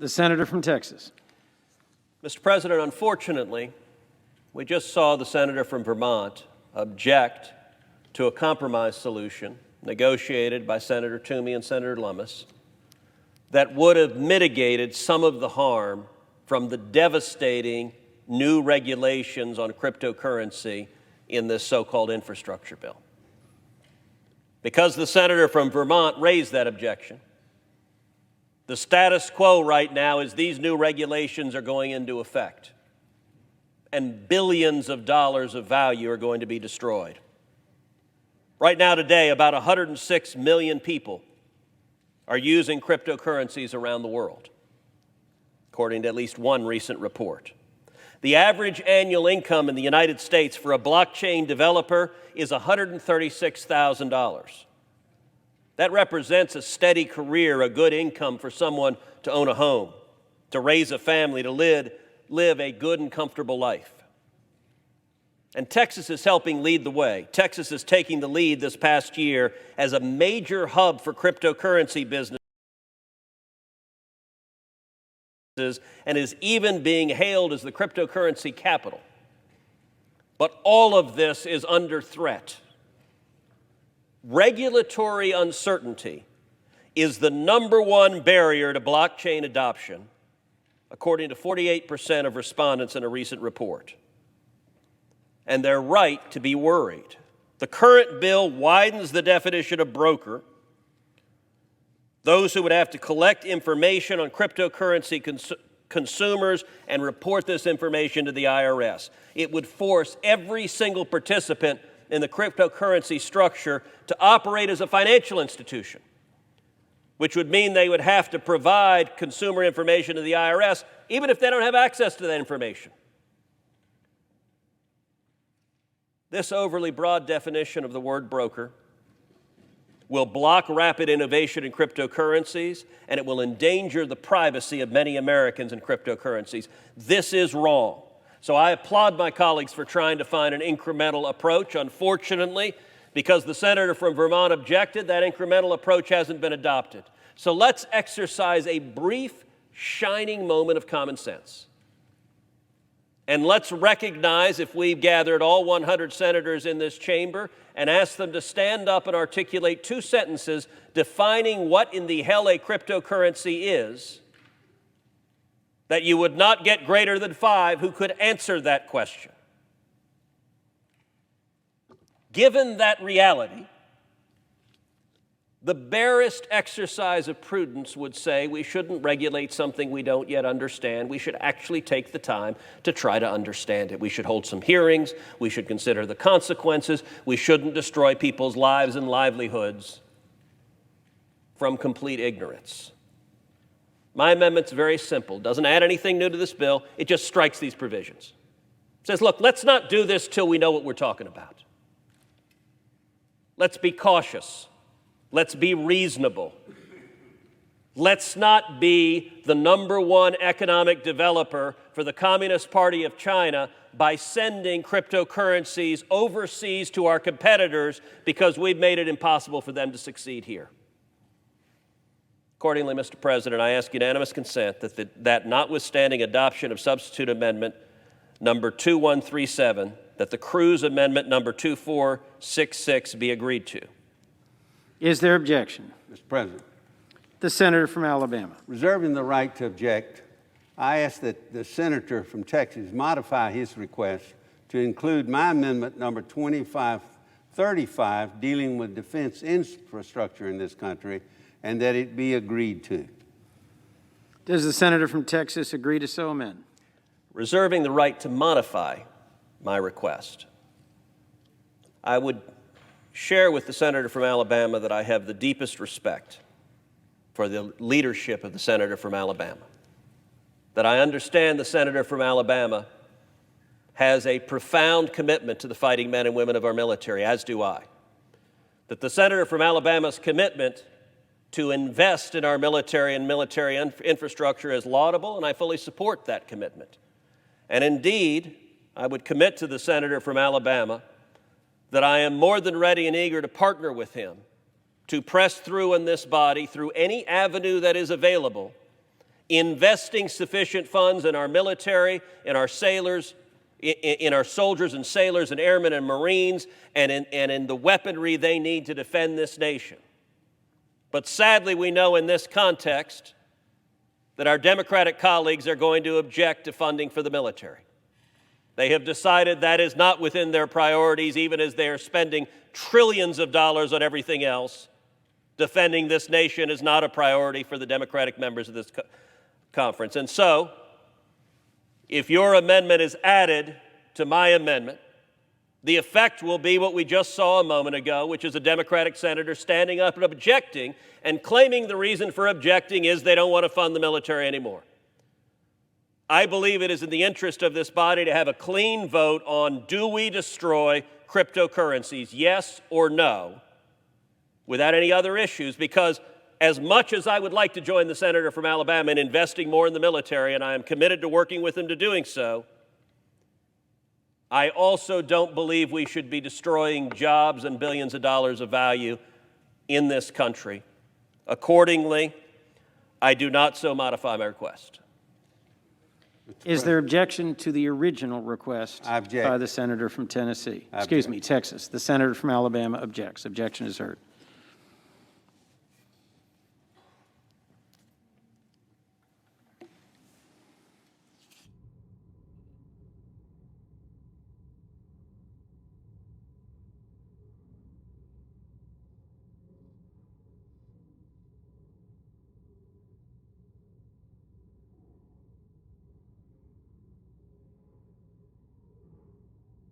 The senator from Texas. Mr. President, unfortunately, we just saw the senator from Vermont object to a compromise solution negotiated by Senator Toomey and Senator Lummis that would have mitigated some of the harm from the devastating new regulations on cryptocurrency in this so-called infrastructure bill. Because the senator from Vermont raised that objection, the status quo right now is these new regulations are going into effect, and billions of dollars of value are going to be destroyed. Right now, today, about 106 million people are using cryptocurrencies around the world, according to at least one recent report. The average annual income in the United States for a blockchain developer is $136,000. That represents a steady career, a good income for someone to own a home, to raise a family, to live a good and comfortable life. And Texas is helping lead the way. Texas is taking the lead this past year as a major hub for cryptocurrency businesses and is even being hailed as the cryptocurrency capital. But all of this is under threat. Regulatory uncertainty is the number one barrier to blockchain adoption, according to 48% of respondents in a recent report. And they're right to be worried. The current bill widens the definition of broker. Those who would have to collect information on cryptocurrency consumers and report this information to the IRS. It would force every single participant in the cryptocurrency structure to operate as a financial institution, which would mean they would have to provide consumer information to the IRS, even if they don't have access to that information. This overly broad definition of the word broker will block rapid innovation in cryptocurrencies, and it will endanger the privacy of many Americans in cryptocurrencies. This is wrong. So I applaud my colleagues for trying to find an incremental approach. Unfortunately, because the senator from Vermont objected, that incremental approach hasn't been adopted. So let's exercise a brief, shining moment of common sense. And let's recognize, if we've gathered all 100 senators in this chamber and asked them to stand up and articulate 2 sentences defining what in the hell a cryptocurrency is, that you would not get greater than 5 who could answer that question. Given that reality, the barest exercise of prudence would say we shouldn't regulate something we don't yet understand. We should actually take the time to try to understand it. We should hold some hearings. We should consider the consequences. We shouldn't destroy people's lives and livelihoods from complete ignorance. My amendment's very simple. Doesn't add anything new to this bill. It just strikes these provisions. It says, look, let's not do this till we know what we're talking about. Let's be cautious. Let's be reasonable. Let's not be the number one economic developer for the Communist Party of China by sending cryptocurrencies overseas to our competitors because we've made it impossible for them to succeed here. Accordingly, Mr. President, I ask unanimous consent that notwithstanding adoption of substitute amendment number 2137, that the Cruz amendment number 2466 be agreed to. Is there objection? Mr. President, The senator from Alabama. reserving the right to object, I ask that the senator from Texas modify his request to include my amendment number 2535 dealing with defense infrastructure in this country, and that it be agreed to. Does the senator from Texas agree to so amend? Reserving the right to modify my request, I would share with the senator from Alabama that I have the deepest respect for the leadership of the senator from Alabama, that I understand the senator from Alabama has a profound commitment to the fighting men and women of our military, as do I, that the senator from Alabama's commitment to invest in our military and military infrastructure is laudable, and I fully support that commitment. And indeed, I would commit to the senator from Alabama that I am more than ready and eager to partner with him to press through in this body, through any avenue that is available, investing sufficient funds in our military, in our sailors, in our soldiers and sailors and airmen and Marines, and in the weaponry they need to defend this nation. But sadly, we know in this context that our Democratic colleagues are going to object to funding for the military. They have decided that is not within their priorities, even as they are spending trillions of dollars on everything else. Defending this nation is not a priority for the Democratic members of this conference. And so, if your amendment is added to my amendment, the effect will be what we just saw a moment ago, which is a Democratic senator standing up and objecting and claiming the reason for objecting is they don't want to fund the military anymore. I believe it is in the interest of this body to have a clean vote on, do we destroy cryptocurrencies, yes or no, without any other issues, because as much as I would like to join the senator from Alabama in investing more in the military, and I am committed to working with him to doing so, I also don't believe we should be destroying jobs and billions of dollars of value in this country. Accordingly, I do not so modify my request. Is there objection to the original request I object. by the senator from Tennessee? Excuse me, Texas. The senator from Alabama objects. Objection is heard.